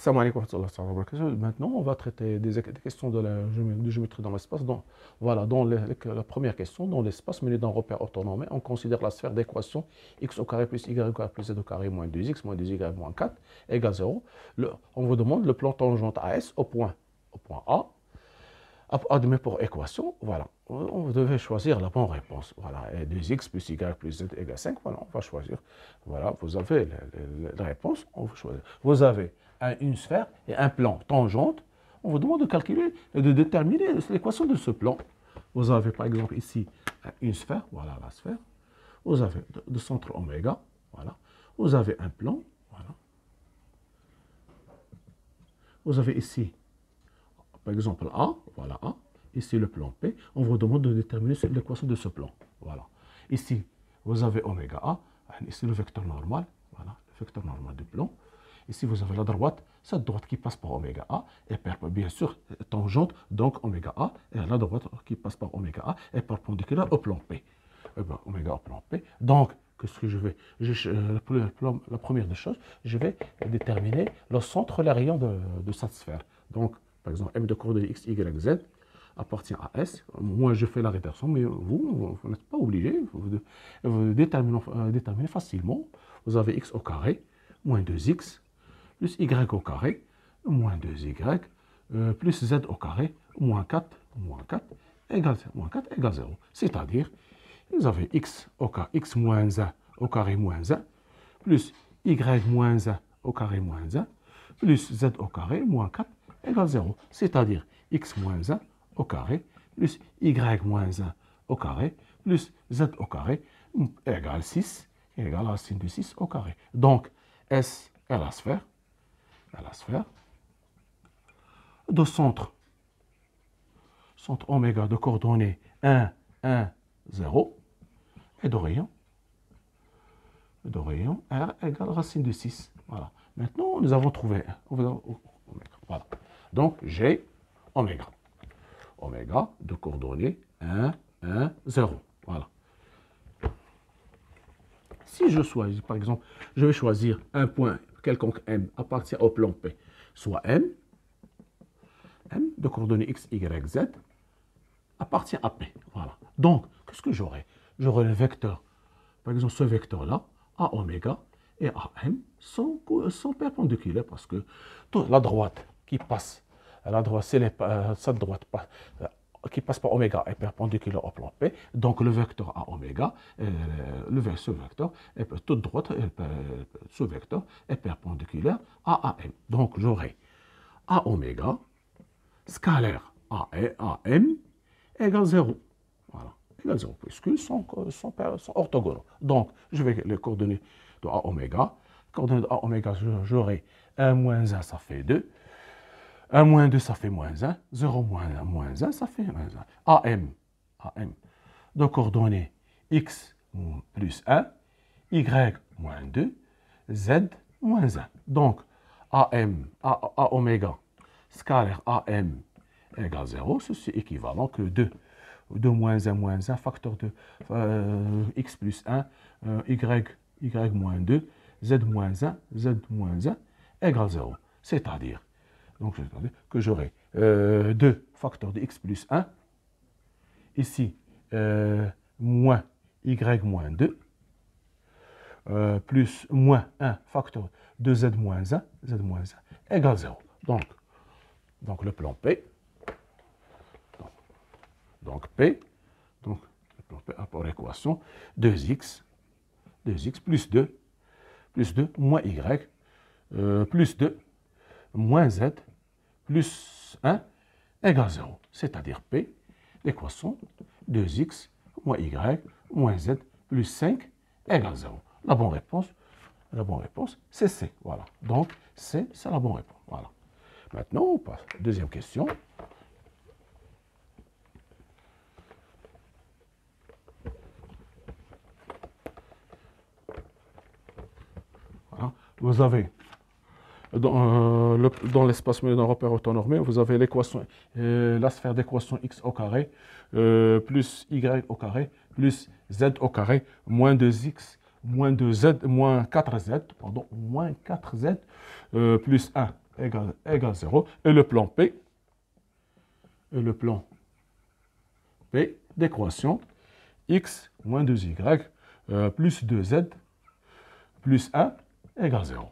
Salam alaikum wa rahmatullahi wa barakatuh. Maintenant, on va traiter des questions de la de géométrie dans l'espace. Voilà, la première question, dans l'espace mené d'un repère orthonormé, on considère la sphère d'équation x au carré plus y au carré plus z au carré moins 2x moins 2y moins 4 égale 0. On vous demande le plan tangent AS au point A. Admis pour équation, voilà. On devait choisir la bonne réponse. Voilà, et 2x plus y plus z égale 5. Voilà, on va choisir. Voilà, vous avez la réponse. On va choisir. Vous avez une sphère et un plan tangente. On vous demande de calculer et de déterminer l'équation de ce plan. Vous avez par exemple ici une sphère. Voilà la sphère. Vous avez de centre oméga. Voilà. Vous avez un plan. Voilà. Vous avez ici par exemple A, voilà A, ici le plan P, on vous demande de déterminer l'équation de ce plan. Voilà. Ici, vous avez oméga A, ici le vecteur normal, voilà, le vecteur normal du plan. Ici, vous avez la droite, cette droite qui passe par oméga A, et bien sûr tangente, donc oméga A, et la droite qui passe par oméga A est perpendiculaire au plan P. Oméga au plan P. Donc, qu'est-ce que je vais la première des choses, je vais déterminer le centre, la rayon de cette sphère. Donc, par exemple, m de coordonnées x, y, z appartient à S. Moi, je fais la rédaction, mais vous n'êtes pas obligé. Vous déterminez facilement. Vous avez x au carré, moins 2x, plus y au carré, moins 2y, plus z au carré, moins 4 égale 0. C'est-à-dire, vous avez x au carré, x moins 1 au carré moins 1, plus y moins 1 au carré moins 1, plus z au carré, moins 4, égale 0. C'est-à-dire x moins 1 au carré, plus y moins 1 au carré, plus z au carré, égale 6, égale racine de 6 au carré. Donc, S est la sphère, de centre oméga de coordonnées 1, 1, 0, et de rayon R égale racine de 6. Voilà. Maintenant, nous avons trouvé 1. Voilà. Donc, j'ai oméga. Oméga de coordonnées 1, 1, 0. Voilà. Si je choisis, par exemple, je vais choisir un point quelconque M appartient au plan P, soit M de coordonnées x, y, z appartient à P. Voilà. Donc, qu'est-ce que j'aurai? J'aurai le vecteur, par exemple, ce vecteur-là, à oméga et à M sont perpendiculaires parce que la droite qui passe, cette droite qui passe par oméga est perpendiculaire au plan P, donc le vecteur à oméga, ce vecteur, toute droite, ce vecteur est perpendiculaire à AM. Donc j'aurai à oméga scalaire à M égale 0. Voilà, égale 0, puisqu'ils sont orthogonaux. Donc je vais les coordonnées de A oméga. Coordonnées de A oméga, j'aurai 1 moins 1, ça fait 2. 1 moins 2, ça fait moins 1. 0 moins 1, ça fait moins 1. AM de coordonnées x plus 1, y moins 2, z moins 1. Donc, A oméga scalaire AM égale 0, ceci est équivalent que 2 moins 1, facteur de x plus 1, y moins 2, z moins 1 égale 0. C'est-à-dire, donc, que j'aurai 2 facteurs de x plus 1, ici, moins y moins 2, plus moins 1 facteur de z moins 1 égale 0. Donc le plan P, donc le plan P a pour équation 2x plus 2 moins y, plus 2 moins z plus 1 égale 0. C'est-à-dire P, l'équation 2x moins y moins z plus 5 égale 0. La bonne réponse, c'est C. Voilà. Donc, C, c'est la bonne réponse. Voilà. Maintenant, on passe à la deuxième question. Voilà. Vous avez dans l'espace mené d'un repère orthonormé, vous avez l'équation, la sphère d'équation x au carré, plus y au carré, plus z au carré, moins 2x, moins 4z, plus 1 égale 0. Et le plan P, d'équation x moins 2y plus 2z plus 1 égale 0.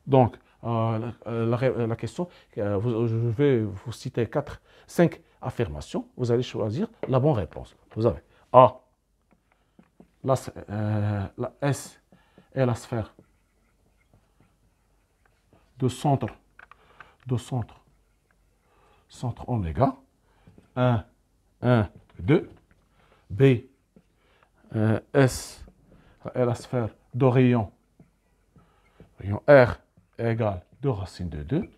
Donc, la question, je vais vous citer 5 affirmations. Vous allez choisir la bonne réponse. Vous avez A, la S est la sphère de centre oméga. 1, 2. B, S est la sphère de rayon R égale 2 racine de 2.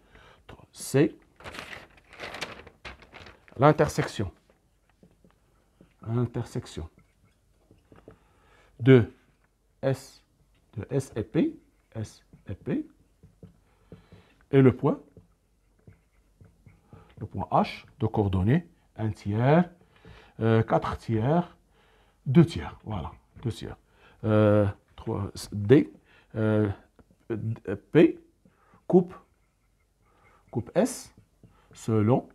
C, l'intersection de S et P, et le point H de coordonnées 1 tiers, 4 tiers, 2 tiers. Voilà, 2 tiers. 3, D, P, coupe S selon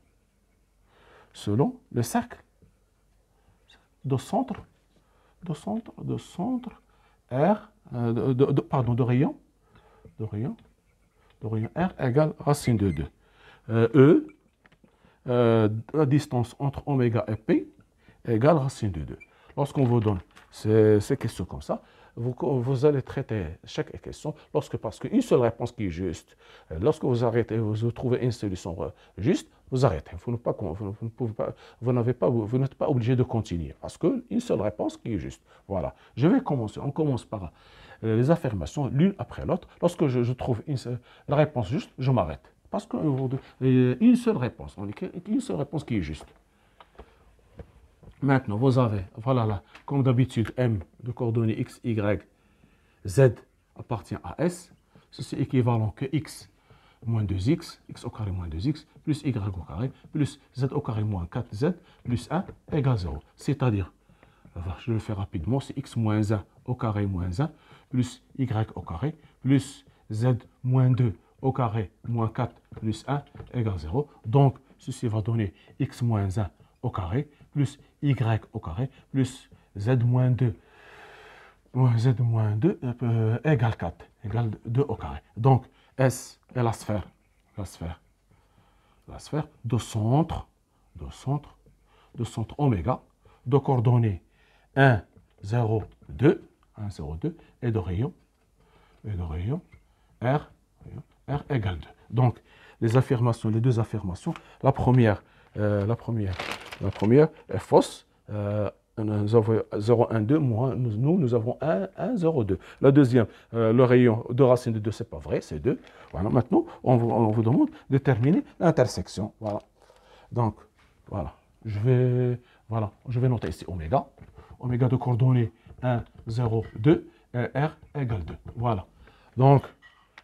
le cercle de centre R, de rayon R égale racine de 2. La distance entre oméga et P égale racine de 2. Lorsqu'on vous donne ces questions comme ça, vous allez traiter chaque question parce qu'une seule réponse qui est juste. Lorsque vous arrêtez, vous trouvez une solution juste, vous arrêtez. Vous n'êtes pas obligé de continuer parce qu'une seule réponse qui est juste. Voilà. Je vais commencer. On commence par les affirmations l'une après l'autre. Lorsque je trouve la réponse juste, je m'arrête. Parce qu'une seule réponse, une seule réponse qui est juste. Maintenant, vous avez, voilà là, comme d'habitude, M de coordonnées x, y, z appartient à S. Ceci est équivalent que x moins 2x, x au carré moins 2x, plus y au carré, plus z au carré moins 4z, plus 1 égale 0. C'est-à-dire, je le fais rapidement, c'est x moins 1 au carré moins 1, plus y au carré, plus z moins 2 au carré moins 4 plus 1 égale 0. Donc, ceci va donner x moins 1 au carré plus y au carré plus z moins 2 égale 4, égale 2 au carré. Donc, S est la sphère de centre oméga, de coordonnées 1, 0, 2, et de rayon R égale 2. Donc, les deux affirmations, la première est fausse. Nous avons 0, 1, 2, moins, nous avons 1, 0, 2. La deuxième, le rayon de racine de 2, c'est pas vrai, c'est 2. Voilà, maintenant, on vous demande de déterminer l'intersection. Voilà. Donc, voilà. Je vais noter ici oméga. Oméga de coordonnées 1, 0, 2, et R égale 2. Voilà. Donc,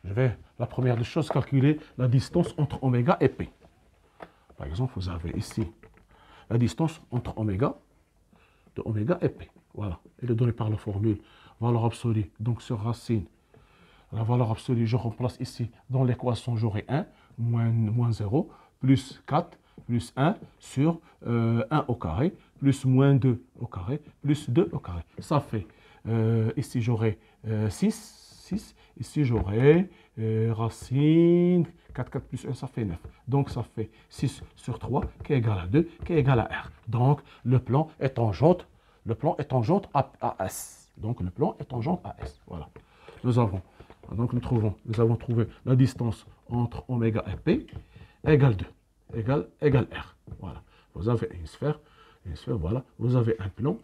je vais, la première des choses, calculer la distance entre oméga et P. Par exemple, vous avez ici la distance entre oméga et P. Voilà. Elle est donnée par la formule valeur absolue. Donc, sur racine, la valeur absolue, je remplace ici dans l'équation, j'aurai 1 moins 0 plus 4 plus 1 sur 1 au carré plus moins 2 au carré plus 2 au carré. Ça fait, ici j'aurai 6. Ici, j'aurai racine 4 plus 1, ça fait 9. Donc, ça fait 6 sur 3 qui est égal à 2, qui est égal à R. Donc, le plan est tangente à S. Donc, le plan est tangente à S. Voilà. Nous avons trouvé la distance entre oméga et P égale 2, égale R. Voilà. Vous avez une sphère, voilà. Vous avez un plan.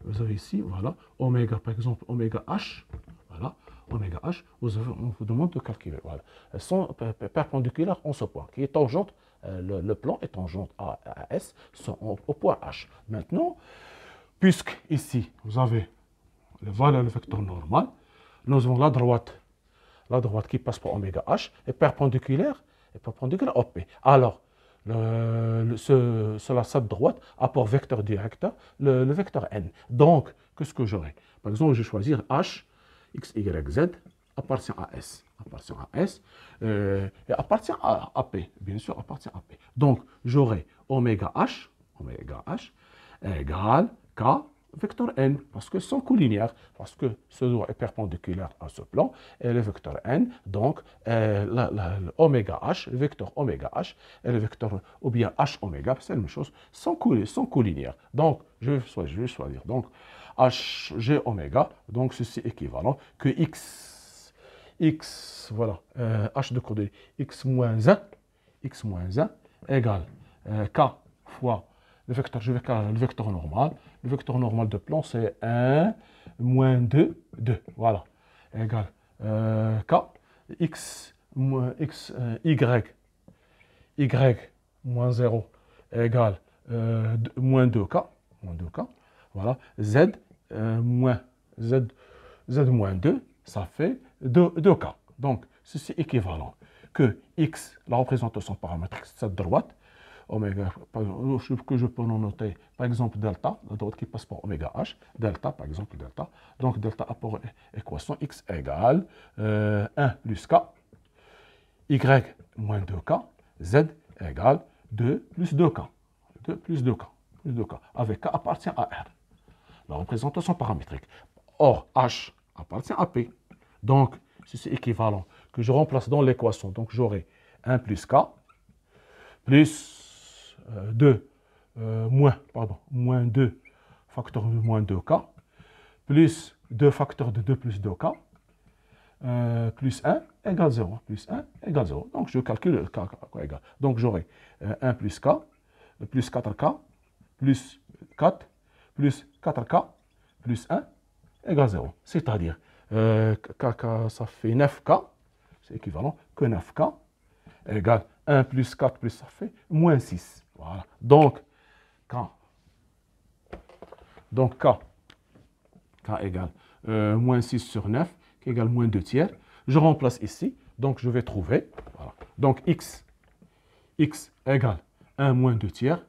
Vous avez ici, voilà, oméga, par exemple, oméga H, voilà, oméga H, on vous demande de calculer, voilà. Elles sont perpendiculaires en ce point, qui est tangente, le plan est tangente à S, au point H. Maintenant, puisque ici, vous avez le vecteur normal, nous avons la droite qui passe par oméga H est perpendiculaire au P. Alors, cette droite a pour vecteur directeur le vecteur n. Donc, qu'est-ce que j'aurai? Par exemple, je vais choisir h, x, y, z. appartient à S, appartient à S, et appartient à P, bien sûr, appartient à P. Donc, j'aurai oméga H égale K vecteur N, parce que sont collinéaires, parce que ce doigt est perpendiculaire à ce plan, et le vecteur N, donc oméga H, le vecteur oméga H, et le vecteur, ou bien H oméga, c'est la même chose, sont collinéaires. Donc, je vais choisir, donc, HG oméga, donc ceci est équivalent que X, voilà, H de coordonnées, X moins 1 égale K fois le vecteur, je vais faire le vecteur normal. Le vecteur normal de plan, c'est 1 moins 2, 2. Voilà. Égale K, X, Y moins 0 égale moins 2K. Voilà. Z, Z moins 2, ça fait 2K. Donc, ceci est équivalent que X, la représentation paramétrique, c'est cette droite, oméga, que je peux noter, par exemple, delta, la droite qui passe par oméga H, delta, par exemple, delta. Donc, delta a pour équation X égale 1 plus K, Y moins 2K, Z égale 2 plus 2K. 2 plus 2K, avec K appartient à R, la représentation paramétrique. Or, H appartient à P. Donc, ceci est équivalent que je remplace dans l'équation. Donc, j'aurai 1 plus K plus 2 moins 2 facteur de moins 2K plus 2 facteurs de 2 plus 2K plus 1 égale 0. Plus 1 égale 0. Donc, je calcule le K égale. Donc, j'aurai 1 plus K plus 4K plus 4 plus 4K plus 1 égale 0. C'est-à-dire, K, ça fait 9K, c'est équivalent que 9K égale 1 plus 4 plus, ça fait moins 6. Voilà. Donc, K égale moins 6 sur 9, qui égale moins 2 tiers. Je remplace ici, donc je vais trouver, voilà. Donc X égale 1 moins 2 tiers,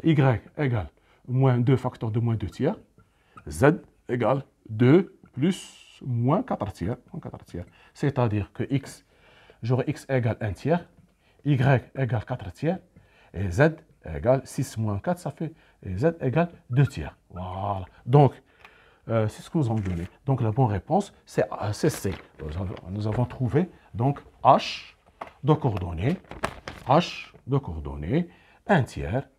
Y égale moins 2 facteur de moins 2 tiers, Z égale 2 plus moins 4 tiers. C'est-à-dire que j'aurai X égale 1 tiers, Y égale 4 tiers, et Z égale 6 moins 4, ça fait Z égale 2 tiers. Voilà. Donc, c'est ce que nous avons donné. Donc, la bonne réponse, c'est C. Nous avons trouvé, donc, H de coordonnées, 1 tiers,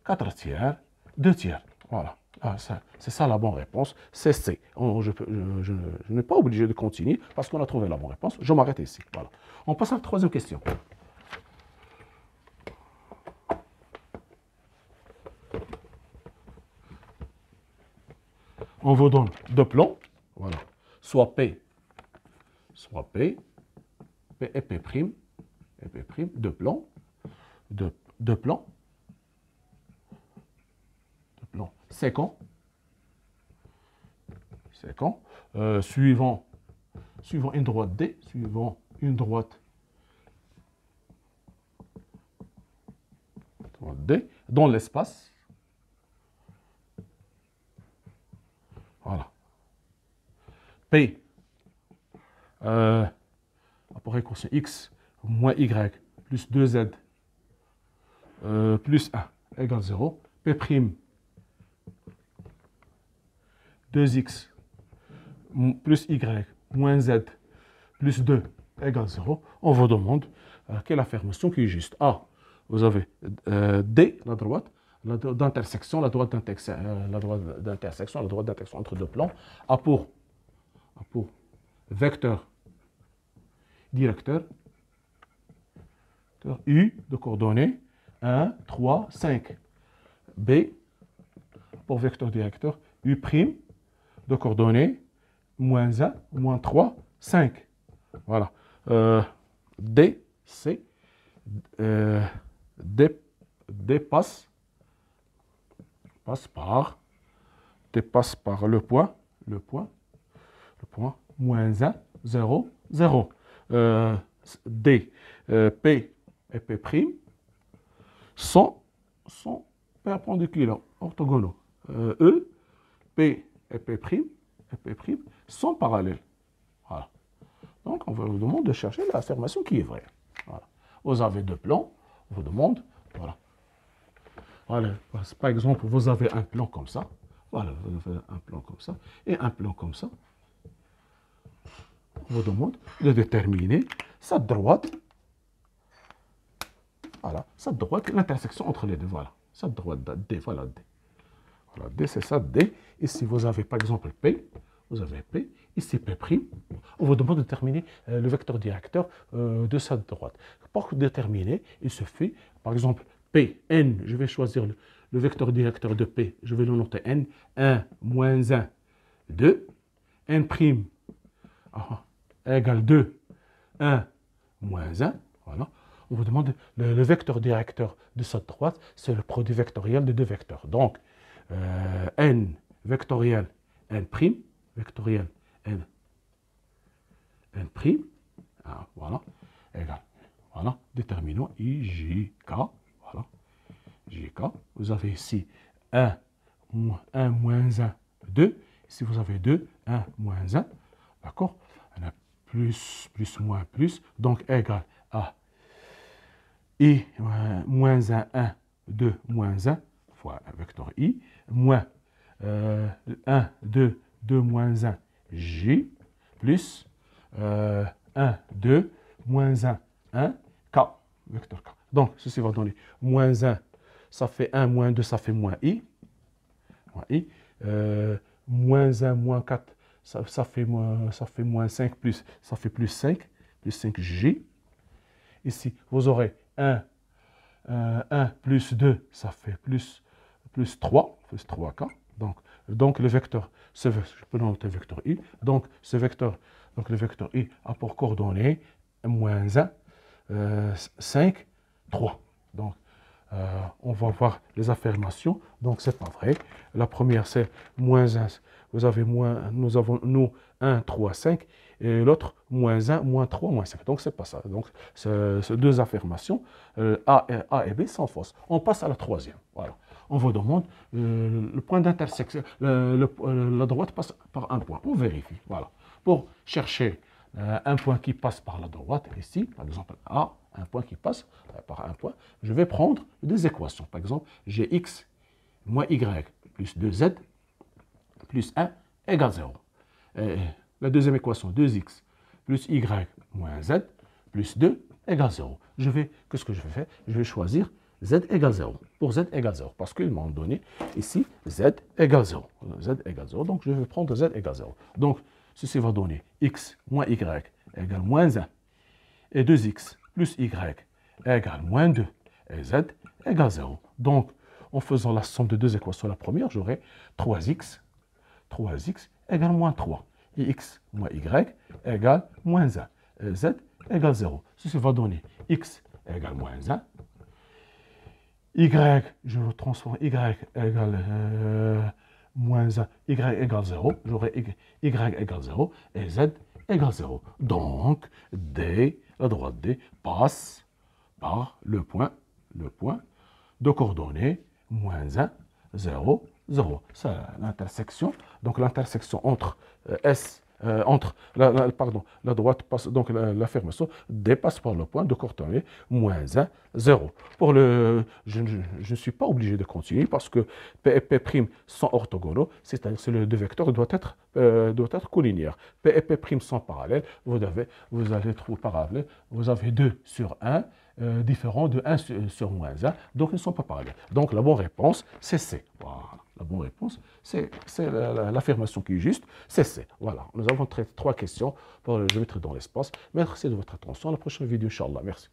4 tiers, 2 tiers. Voilà. C'est ça la bonne réponse, c'est C. Je n'ai pas obligé de continuer parce qu'on a trouvé la bonne réponse. Je m'arrête ici. Voilà. On passe à la troisième question. On vous donne deux plans, voilà, soit P et P', deux plans, séquents, suivant une droite D, dans l'espace. Voilà. P, pour équation X moins Y plus 2Z plus 1 égale 0. P', 2X plus Y moins Z plus 2 égale 0. On vous demande quelle affirmation qui est juste. A, vous avez D, la droite d'intersection, la droite d'intersection entre deux plans, A pour vecteur directeur, U de coordonnées 1, 3, 5. B pour vecteur directeur, U' de coordonnées moins 1, moins 3, 5. Voilà. D, C, D passe par le point, moins 1, 0, 0. D, P et P' sont perpendiculaires, orthogonaux. E, P et P' sont parallèles. Donc, on vous demande de chercher l'affirmation qui est vraie. Voilà. Vous avez deux plans, on vous demande, voilà. Voilà. Par exemple, vous avez un plan comme ça. Voilà, vous avez un plan comme ça et un plan comme ça. On vous demande de déterminer sa droite. Voilà, sa droite, l'intersection entre les deux. Voilà, sa droite D, voilà D. Voilà, D, c'est ça, D. Ici, vous avez par exemple P. Vous avez P. Ici, P'. On vous demande de déterminer le vecteur directeur de sa droite. Pour déterminer, il se fait, par exemple, P, N. Je vais choisir le vecteur directeur de P. Je vais le noter N. 1, moins 1, 2. N', égale 2, 1, moins 1. Voilà. On vous demande le vecteur directeur de sa droite, c'est le produit vectoriel de deux vecteurs. Donc, n vectoriel n', vectoriel n', voilà, égal. Voilà, déterminons I, J, K. Voilà, J, K. Vous avez ici 1, moins 1, 2. Ici, vous avez 2, 1, moins 1. D'accord? On a plus, moins, plus. Donc, égal à I, moins 1, 1, 2, moins 1, fois un vecteur I, moins 1, 2, 2, moins 1, J, plus 1, 2, moins 1, 1, K, vecteur K. Donc, ceci va donner moins 1, ça fait 1, moins 2, ça fait moins I. Moins 1, moins 4, ça fait moins 5, plus, ça fait plus 5 J. Ici, vous aurez 1 plus 2, ça fait plus 3, plus 3K. Donc le vecteur, je peux noter le vecteur I. Donc, le vecteur I a pour coordonnées moins 1, 5, 3. Donc, on va voir les affirmations. Donc, c'est pas vrai. La première, c'est moins 1. Nous avons 1, 3, 5. Et l'autre, moins 1, moins 3, moins 5. Donc, c'est pas ça. Donc, c'est deux affirmations, A et B, sont fausses. On passe à la troisième. Voilà. On vous demande le point d'intersection. La droite passe par un point. On vérifie. Voilà. Pour chercher un point qui passe par la droite, ici, par exemple, A, un point qui passe par un point, je vais prendre des équations. Par exemple, j'ai x moins y plus 2z plus 1 égale 0. Et la deuxième équation, 2x plus y moins z plus 2 égale 0. Qu'est-ce que je vais faire? Je vais choisir z égale 0. Pour z égale 0, parce qu'ils m'ont donné ici z égale 0. Z égale 0, donc je vais prendre z égale 0. Donc, ceci va donner x moins y égale moins 1 et 2x plus y égale moins 2 et z égale 0. Donc, en faisant la somme de deux équations, la première, j'aurai 3x égale moins 3. Et x moins y égale moins 1. Et z égale 0. Ceci va donner x égale moins 1. Y, je le transforme, y égale moins 1, y égale 0. J'aurai y égale 0 et z égale 0. Donc, D, la droite D, passe par le point de coordonnées moins 1, 0, 0. C'est l'intersection. Donc, l'intersection entre la droite passe, donc l'affirmation dépasse par le point de coordonnées moins 1, 0. Je ne suis pas obligé de continuer parce que P et P' sont orthogonaux, c'est-à-dire que les deux vecteurs doivent être collinéaires. P et P' sont parallèles, vous allez trouver parallèle, vous avez 2 sur 1, différents de 1 sur moins 1, donc ils ne sont pas parallèles. Donc la bonne réponse, c'est C. Voilà. La bonne réponse, c'est l'affirmation qui est juste, c'est C. Voilà, nous avons traité 3 questions pour le géométrie dans l'espace. Merci de votre attention. À la prochaine vidéo, Inch'Allah. Merci.